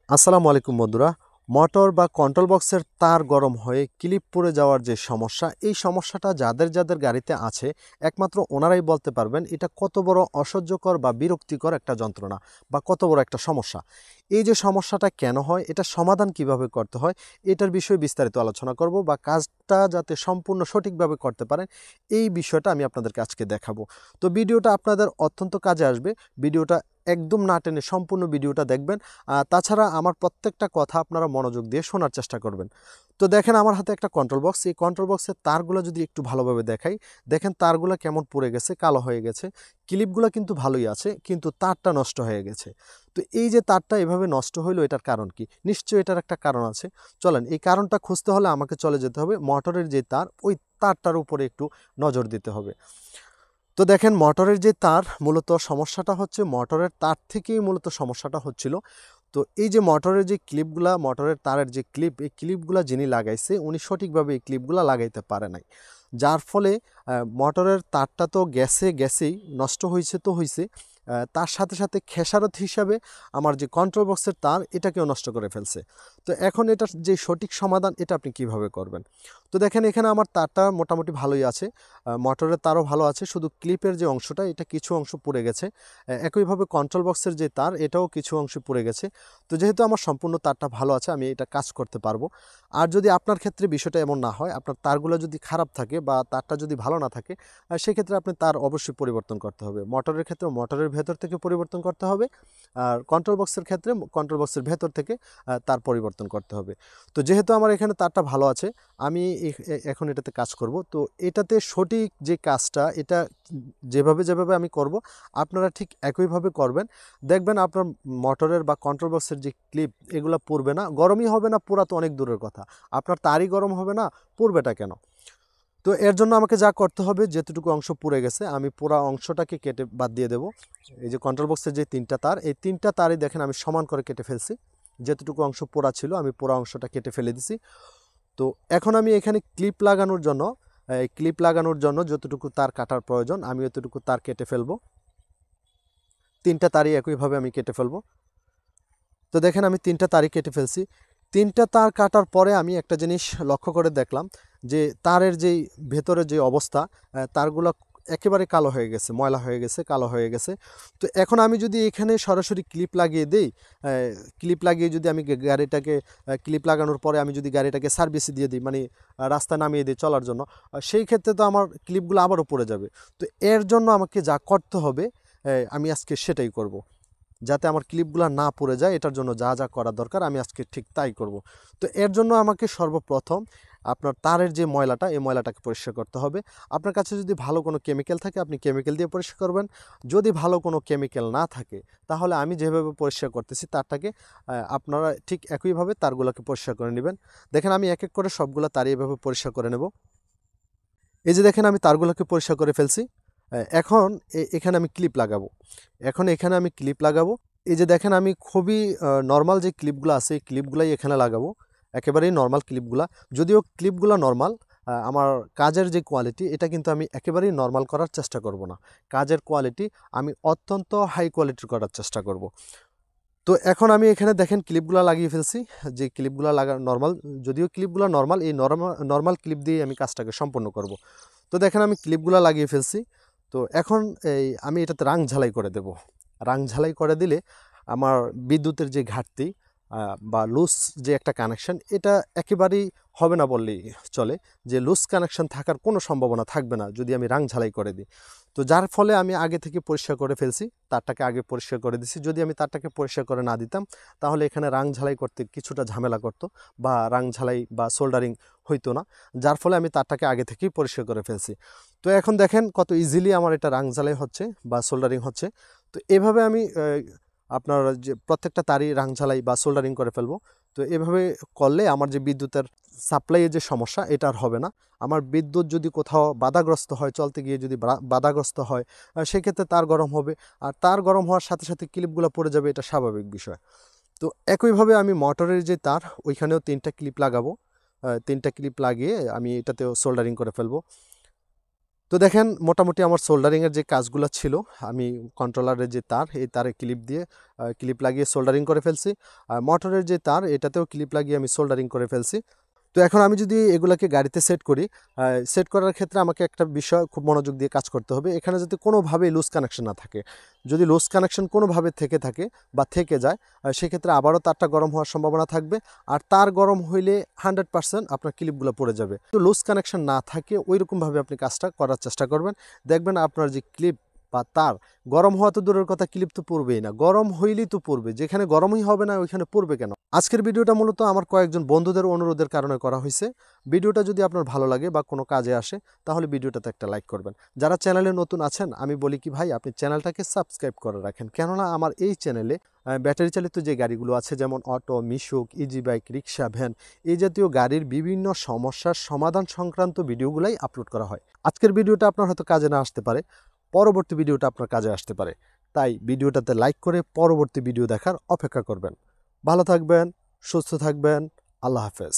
আসসালামু আলাইকুম বন্ধুরা। মোটর বা কন্ট্রোল বক্সের তার গরম হয়ে ক্লিপ পড়ে যাওয়ার যে সমস্যা, এই সমস্যাটা যাদের যাদের গাড়িতে আছে একমাত্র ওনারাই বলতে পারবেন এটা কত বড় অসহ্যকর বা বিরক্তিকর একটা যন্ত্রণা বা কত বড় একটা সমস্যা। এই যে সমস্যাটা কেন হয়, এটা সমাধান কিভাবে করতে হয়, এটার বিষয়ে বিস্তারিত আলোচনা করব বা কাজটা যাতে সম্পূর্ণ সঠিকভাবে করতে পারেন এই বিষয়টা আমি আপনাদেরকে আজকে দেখাবো। তো ভিডিওটা আপনাদের অত্যন্ত কাজে আসবে। ভিডিওটা একদম না টেনে সম্পূর্ণ ভিডিওটা দেখবেন। তাছাড়া আমার প্রত্যেকটা কথা আপনারা মনোযোগ দিয়ে শোনার চেষ্টা করবেন। তো দেখেন আমার হাতে একটা কন্ট্রোল বক্স, এই কন্ট্রোল বক্সের তারগুলো যদি একটু ভালোভাবে দেখাই, দেখেন তারগুলো কেমন পড়ে গেছে, কালো হয়ে গেছে। ক্লিপগুলো কিন্তু ভালোই আছে, কিন্তু তারটা নষ্ট হয়ে গেছে। তো এই যে তারটা এভাবে নষ্ট হইলো, এটার কারণ কি? নিশ্চয়ই এটার একটা কারণ আছে। চলেন এই কারণটা খুঁজতে হলে আমাকে চলে যেতে হবে মোটরের যে তার, ওই তারটার উপরে একটু নজর দিতে হবে। তো দেখেন মোটরের যে তার, মূলত সমস্যাটা হচ্ছে মোটরের তার থেকেই মূলত সমস্যাটা হচ্ছিল। তো এই যে মোটরের যে ক্লিপগুলা, মোটরের তারের যে ক্লিপ, এই ক্লিপগুলা যিনি লাগাইছে উনি সঠিকভাবে এই ক্লিপগুলা লাগাইতে পারে নাই। যার ফলে মোটরের তারটা তো গেছেই নষ্ট হয়েছে তো হয়েছে, তার সাথে সাথে খেসারত হিসাবে আমার যে কন্ট্রোল বক্সের তার এটাকেও নষ্ট করে ফেলছে। তো এখন এটার যে সঠিক সমাধান এটা আপনি কিভাবে করবেন? তো দেখেন এখানে আমার তারটা মোটামুটি ভালোই আছে, মোটরের তারও ভালো আছে, শুধু ক্লিপের যে অংশটা এটা কিছু অংশ পুড়ে গেছে। একইভাবে কন্ট্রোল বক্সের যে তার এটাও কিছু অংশ পুড়ে গেছে। তো যেহেতু আমার সম্পূর্ণ তারটা ভালো আছে, আমি এটা কাজ করতে পারবো। আর যদি আপনার ক্ষেত্রে বিষয়টা এমন না হয়, আপনার তারগুলো যদি খারাপ থাকে বা তারটা যদি ভালো না থাকে, সেক্ষেত্রে আপনি তার অবশ্যই পরিবর্তন করতে হবে। মোটরের ক্ষেত্রে মোটরের ভেতর থেকে পরিবর্তন করতে হবে, আর কন্ট্রোল বক্সের ক্ষেত্রে কন্ট্রোল বক্সের ভেতর থেকে তার পরিবর্তন করতে হবে। তো যেহেতু আমার এখানে তারটা ভালো আছে, আমি এখন এটাতে কাজ করব। তো এটাতে সঠিক যে কাজটা, এটা যেভাবে যেভাবে আমি করব আপনারা ঠিক একইভাবে করবেন। দেখবেন আপনার মোটরের বা কন্ট্রোল বক্সের যে ক্লিপ, এগুলো পুড়বে না, গরমই হবে না, পুরা তো অনেক দূরের কথা। আপনার তারই গরম হবে না, পুড়বেটা কেন? তো এর জন্য আমাকে যা করতে হবে, যেতটুকু অংশ পুড়ে গেছে আমি পুরা অংশটাকে কেটে বাদ দিয়ে দেব। এই যে কন্ট্রোল বক্সের যে তিনটা তার, এই তিনটা তারই দেখেন আমি সমান করে কেটে ফেলছি। যেতটুকু অংশ পোড়া ছিল আমি পোড়া অংশটা কেটে ফেলে দিছি। তো এখন আমি এখানে ক্লিপ লাগানোর জন্য যতটুকু তার কাটার প্রয়োজন আমি অতটুকু তার কেটে ফেলবো। তিনটা তারই একইভাবে আমি কেটে ফেলবো। তো দেখেন আমি তিনটা তারই কেটে ফেলছি। তিনটা তার কাটার পরে আমি একটা জিনিস লক্ষ্য করে দেখলাম যে তারের যেই ভেতরে যে অবস্থা, তারগুলো একেবারে কালো হয়ে গেছে, ময়লা হয়ে গেছে, কালো হয়ে গেছে। তো এখন আমি যদি এখানে সরাসরি ক্লিপ লাগিয়ে দিই, ক্লিপ লাগিয়ে যদি আমি গাড়িটাকে ক্লিপ লাগানোর পরে আমি যদি গাড়িটাকে সার্ভিসে দিয়ে দিই, মানে রাস্তায় নামিয়ে দিই চলার জন্য, সেই ক্ষেত্রে তো আমার ক্লিপগুলো আবারও পড়ে যাবে। তো এর জন্য আমাকে যা করতে হবে, আমি আজকে সেটাই করব। যাতে আমার ক্লিপগুলো না পড়ে যায়, এটার জন্য যা যা করা দরকার আমি আজকে ঠিক তাই করব। তো এর জন্য আমাকে সর্বপ্রথম আপনার তারের যে ময়লাটা, এই ময়লাটাকে পরিষ্কার করতে হবে। আপনার কাছে যদি ভালো কোনো কেমিক্যাল থাকে আপনি কেমিক্যাল দিয়ে পরিষ্কার করবেন। যদি ভালো কোনো কেমিক্যাল না থাকে, তাহলে আমি যেভাবে পরিষ্কার করতেছি তারটাকে আপনারা ঠিক একইভাবে তারগুলোকে পরিষ্কার করে নেবেন। দেখেন আমি এক এক করে সবগুলো তারই এভাবে পরিষ্কার করে নেব। এই যে দেখেন আমি তারগুলোকে পরিষ্কার করে ফেলছি। এখন এখানে আমি ক্লিপ লাগাবো। এখানে আমি ক্লিপ লাগাবো। এই যে দেখেন আমি খুবই নরমাল যে ক্লিপগুলো আছে এই ক্লিপগুলাই এখানে লাগাবো। একেবারেই নরমাল ক্লিপগুলা। যদিও ক্লিপগুলা নরমাল, আমার কাজের যে কোয়ালিটি এটা কিন্তু আমি একেবারেই নরমাল করার চেষ্টা করব না। কাজের কোয়ালিটি আমি অত্যন্ত হাই কোয়ালিটির করার চেষ্টা করব। তো এখন আমি এখানে দেখেন ক্লিপগুলা লাগিয়ে ফেলছি। যে ক্লিপগুলা নরমাল, যদিও ক্লিপগুলা নরমাল, এই নরমাল ক্লিপ দিয়ে আমি কাজটাকে সম্পন্ন করব। তো দেখেন আমি ক্লিপগুলা লাগিয়ে ফেলছি। তো এখন আমি এটাতে রাং ঝালাই করে দেব। রাং ঝালাই করে দিলে আমার বিদ্যুতের যে ঘাটতি বা লুজ যে একটা কানেকশন, এটা একেবারেই হবে না বললেই চলে। যে লুজ কানেকশন থাকার কোনো সম্ভাবনা থাকবে না যদি আমি রাং ঝালাই করে দিই। তো যার ফলে আমি আগে থেকে পরিষ্কার করে ফেলছি, তারটাকে আগে পরিষ্কার করে দিছি। যদি আমি তারটাকে পরিষ্কার করে না দিতাম, তাহলে এখানে রাং ঝালাই করতে কিছুটা ঝামেলা করতো, বা রাং ঝালাই বা সোল্ডারিং হইতো না। যার ফলে আমি তারটাকে আগে থেকেই পরিষ্কার করে ফেলছি। তো এখন দেখেন কত ইজিলি আমার এটা রাং ঝালাই হচ্ছে বা সোল্ডারিং হচ্ছে। তো এভাবে আমি আপনার যে প্রত্যেকটা তারই রাং ঝালাই বা সোল্ডারিং করে ফেলবো। তো এভাবে করলে আমার যে বিদ্যুতের সাপ্লাইয়ের যে সমস্যা এটা আর হবে না। আমার বিদ্যুৎ যদি কোথাও বাধাগ্রস্ত হয়, চলতে গিয়ে যদি বাধাগ্রস্ত হয়, সেক্ষেত্রে তার গরম হবে। আর তার গরম হওয়ার সাথে সাথে ক্লিপগুলো পড়ে যাবে, এটা স্বাভাবিক বিষয়। তো একইভাবে আমি মোটরের যে তার, ওইখানেও তিনটা ক্লিপ লাগাবো। তিনটা ক্লিপ লাগিয়ে আমি এটাতেও সোল্ডারিং করে ফেলবো। তো দেখেন মোটামুটি আমার সোল্ডারিংয়ের যে কাজগুলো ছিল, আমি কন্ট্রোলারের যে তার, এই তারে ক্লিপ লাগিয়ে সোল্ডারিং করে ফেলছি। আর মোটরের যে তার, এটাতেও ক্লিপ লাগিয়ে আমি সোল্ডারিং করে ফেলছি। তো এখন আমি যদি এগুলাকে গাড়িতে সেট করি, সেট করার ক্ষেত্রে আমাকে একটা বিষয় খুব মনোযোগ দিয়ে কাজ করতে হবে। এখানে যাতে কোনোভাবেই লুজ কানেকশন না থাকে। যদি লুজ কানেকশন কোনোভাবে থেকে থাকে বা থেকে যায়, সেক্ষেত্রে আবারও তারটা গরম হওয়ার সম্ভাবনা থাকবে। আর তার গরম হইলে 100% আপনার ক্লিপগুলো পড়ে যাবে। তো লুজ কানেকশন না থাকে ওইরকমভাবে আপনি কাজটা করার চেষ্টা করবেন। দেখবেন আপনার যে ক্লিপ বা তার গরম হওয়া তো দূরের কথা, ক্লিপ তো পড়বেই না। গরম হইলেই তো পড়বে, যেখানে গরমই হবে না ওইখানে পড়বে কেন? আজকের ভিডিওটা মূলত আমার কয়েকজন বন্ধুদের অনুরোধের কারণে করা হয়েছে। ভিডিওটা যদি আপনার ভালো লাগে বা কোনো কাজে আসে, তাহলে ভিডিওটাতে একটা লাইক করবেন। যারা চ্যানেলে নতুন আছেন, আমি বলি কি ভাই, আপনি চ্যানেলটাকে সাবস্ক্রাইব করে রাখেন। কেননা আমার এই চ্যানেলে ব্যাটারি চালিত যে গাড়িগুলো আছে, যেমন অটো, মিশুক, ইজি বাইক, রিক্সা, ভ্যান, এই জাতীয় গাড়ির বিভিন্ন সমস্যার সমাধান সংক্রান্ত ভিডিওগুলাই আপলোড করা হয়। আজকের ভিডিওটা আপনার হয়তো কাজে না আসতে পারে, পরবর্তী ভিডিওটা আপনার কাজে আসতে পারে। তাই ভিডিওটাতে লাইক করে পরবর্তী ভিডিও দেখার অপেক্ষা করবেন। ভালো থাকবেন, সুস্থ থাকবেন। আল্লাহ হাফেজ।